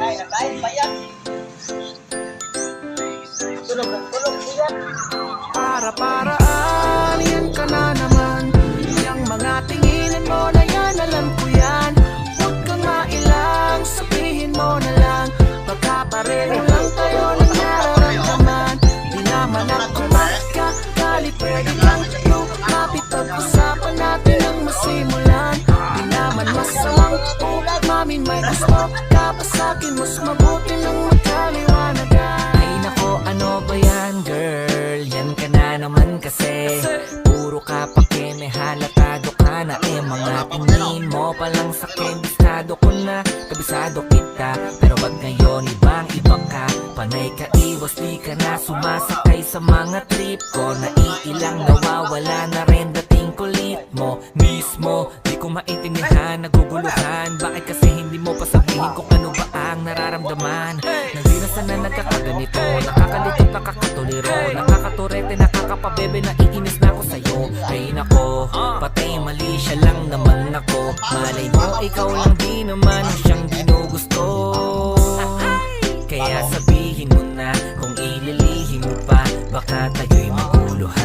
Kain pa yan. Tulog yan. Para-paraan, yan ka na naman. Yang mga tinginan mo na yan, alam ko yan. Huwag kang mailang, sabihin mo na lang. Baka pareho lang tayo ng nararamdaman. Di naman ako magkakalit, pwede lang lumapit. Pag-usapan natin ang masimulan. Di naman masamang mamin may gusto ka pa sa'kin, mas mabuti nang magkaliwanagan. Ay nako, ano ba yan girl? Yan ka na naman kasi puro ka pakeme, halatado ka na. Mga tingin mo palang sakin, bistado ko na, kabisado kita. Pero wag ngayon, ibang iba ka. Panay ka iwas, di ka na sumasakay sa mga trip ko. Naiilang nawawala na rin dating kulit mo mismo. Di ko maintindihan, naguguluhan. Bakit kasi hindi mo pa sabihin kung ano ba ang nararamdaman? Nagdinasan na nagkakaganito, nakakalito, nakakatuliro, nakakaturete, nakakapabebe, naiinis na ako sa'yo. Ay nako, patay mali siya lang naman ako. Malay mo, ikaw lang di naman ang siyang ginugusto. Kaya sabihin mo na, kung ililihim mo pa, baka tayo'y maguluhan.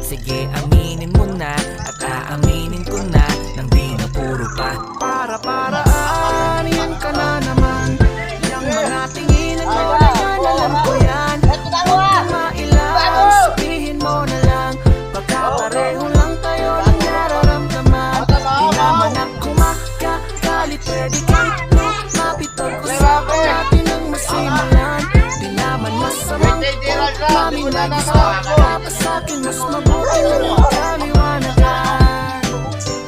Sige, aminin mo na, at aaminin ko na, nang di na puro pa. Para-paraan, yan ka na naman. Yang mga tinginan mo na yan, alam ko yan. Huwag kang mailang, sabihin mo na lang. Baka pareho lang tayo ng nararamdaman. Di naman ako makakalit, pwede kahit lumapit. Pag-usapan natin ang masimulan. Di naman masamang mamin na gusto ka pa sa'kin, mas mabuti nang magkaliwanagan.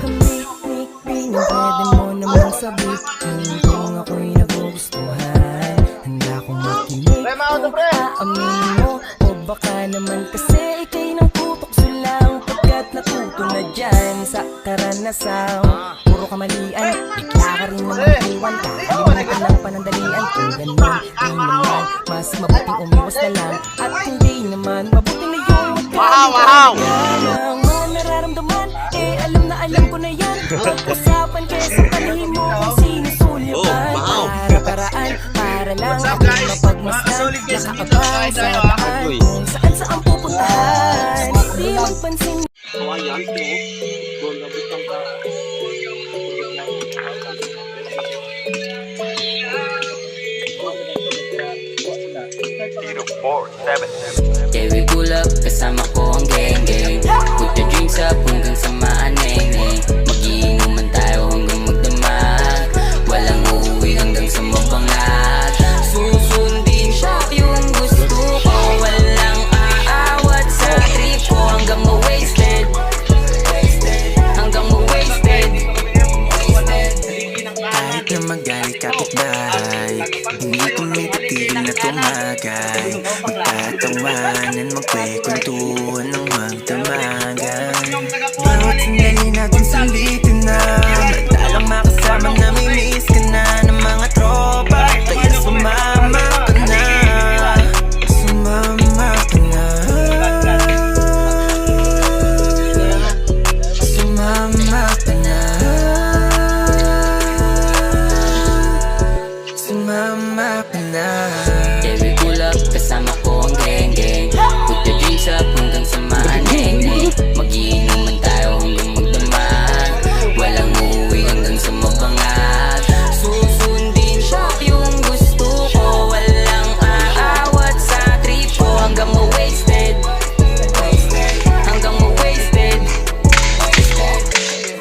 Kamik-mik-bing, pwede mo namang sabihin kung ako'y nagugustuhan. Handa kong makinig kung aaminin mo, o baka naman kasi ika'y nang tutok sulang. Pagkat natuto na dyan sa karanasan, puro kamalian, bigla ka rin naman iwan. Kahalimutan lang panandalian, kung ganun di naman, mas mabuting umiwas na lang. At hindi naman mabuti na yung magkaliwanagan. Ang mga nararamdaman, alam ko na yan. Pag-usapan kesa palihin mo kung sinusulyapan. Para-paraan, para lang ako'y mapagmasdan. Nakakabang sa daan, kung saan pupuntahan. Di magpansin. Yeah, we pull up, kasama ko ang gang-gang. Put your drinks up hanggang sa maaneng. Magiinuman tayo hanggang magdamag. Walang uuwi hanggang sa mabangat. Susundin siya yung gusto ko. Walang aawat sa trip ko. Hanggang ma-wasted, hanggang ma-wasted. Kahit na magalit kapitbahay, hindi ko may titigil na tumagay. Magtatawanan, magkwekwentuhan ng magdamagan. Bawat sandali natin sulitin na, madalang makasama na may miss ka na ng mga tropa. Kaya sumama ka na, sumama ka na, sumama ka na, sumama ka na. Yeah, we pull up, kasama ko ang gang-gang. Put your drinks up hanggang sa maaneng. Magiinuman tayo hanggang magdamag. Walang uuwi hanggang sa mabangat. Susundin siya yung gusto ko. Walang aawat sa trip ko. Hanggang ma-wasted, hanggang ma-wasted.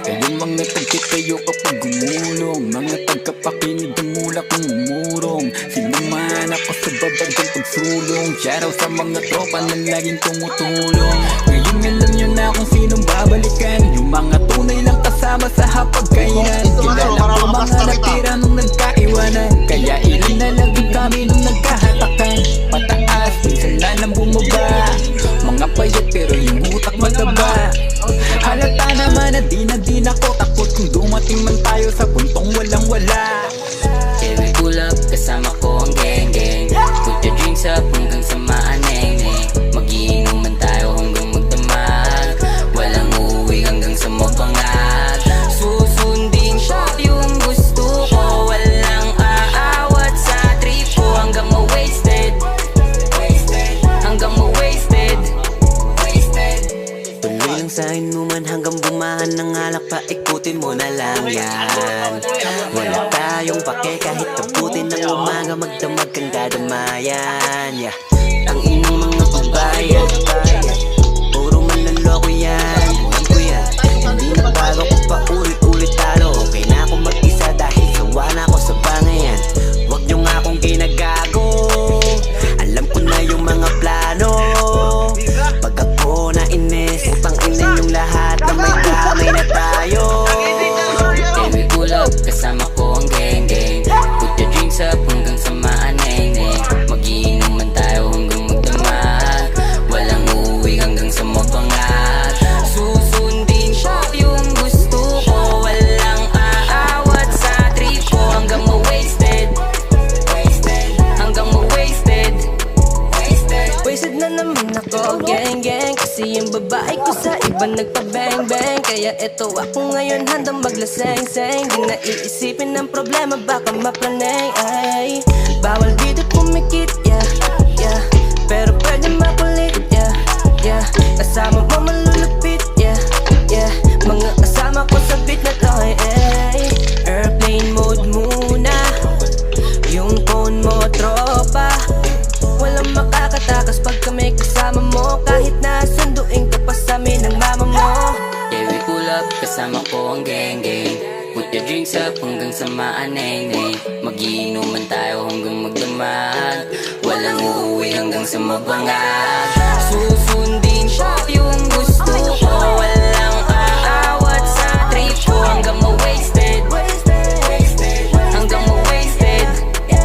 Kayong mga tagkitayo kapag gumulong, mga tagkapakinig ang mula kong umurong. Sinuman ako sa babagang pagsulong. Shoutout sa mga tropa na laging tumutulong. Ngayon alam nyo na kung sinong babalikan, yung mga tunay lang kasama sa hapagkainan. Kilala ko mga natira nung nagkaiwanan, kaya ilan na lang din kami nung nagkahatakan. Pataas, minsan na lang bumaba, mga payat pero yung utak mataba. Halata naman na di ako takot kung dumating man tayo sa puntong walang wala. Yeah, we pull up, kasama ko ang gang-gang. Put your drinks up hanggang sa maaneng. Magiinuman tayo hanggang magdamag. Walang uuwi hanggang sa mabangat. Susundin siya yung gusto ko. Walang na lang yan. Wala tayong pake kahit kaputin ng umaga, magdamag kang dadamayan. Yeah. Ang inang mga babayan, puro manloloko yan. Alam ko yan, hindi na bago ko pa ulit-ulit talo. Okay na ako mag-isa dahil sawa na ako sa bangayan. Huwag nyo nga akong ginagago, alam ko na yung mga plano. Pag ako na inis, utang ina yung lahat na may kamay na tayo. Eh, we pull up, kasama ko ang geng-geng. Put your drinks up hanggang sa maaneng-neng. Magiinuman tayo hanggang magdamag. Walang uuwi hanggang sa mabangat. Susundin ko yung gusto ko, walang aawat sa trip ko. Hanggang ma-wasted, hanggang ma-wasted. Wasted na naman ako, gang-gang. Kasi yung babae ko sa iba nagpa-bang-bang. Kaya eto ako ngayon handang maglaseng-seng. Di na iisipin ng problema, baka maplaneng. Ay, bawal dito pumikit, yeah, yeah. Pero pwede makulit, yeah, yeah. Kasama mo malulupit, yeah, yeah. Mga kasama ko sa beat na to, ay. Airplane mode muna, yung phone mo tropa. Walang makakatakas pag kami kasama mo. Kahit nasunduin ka pa sa amin ng mama mo. Yeah, we pull up, kasama ko ang geng-geng. Put your drinks up hanggang sa maaneng-neng. Magiinuman tayo hanggang magdamag. Walang uuwi hanggang sa mabangat.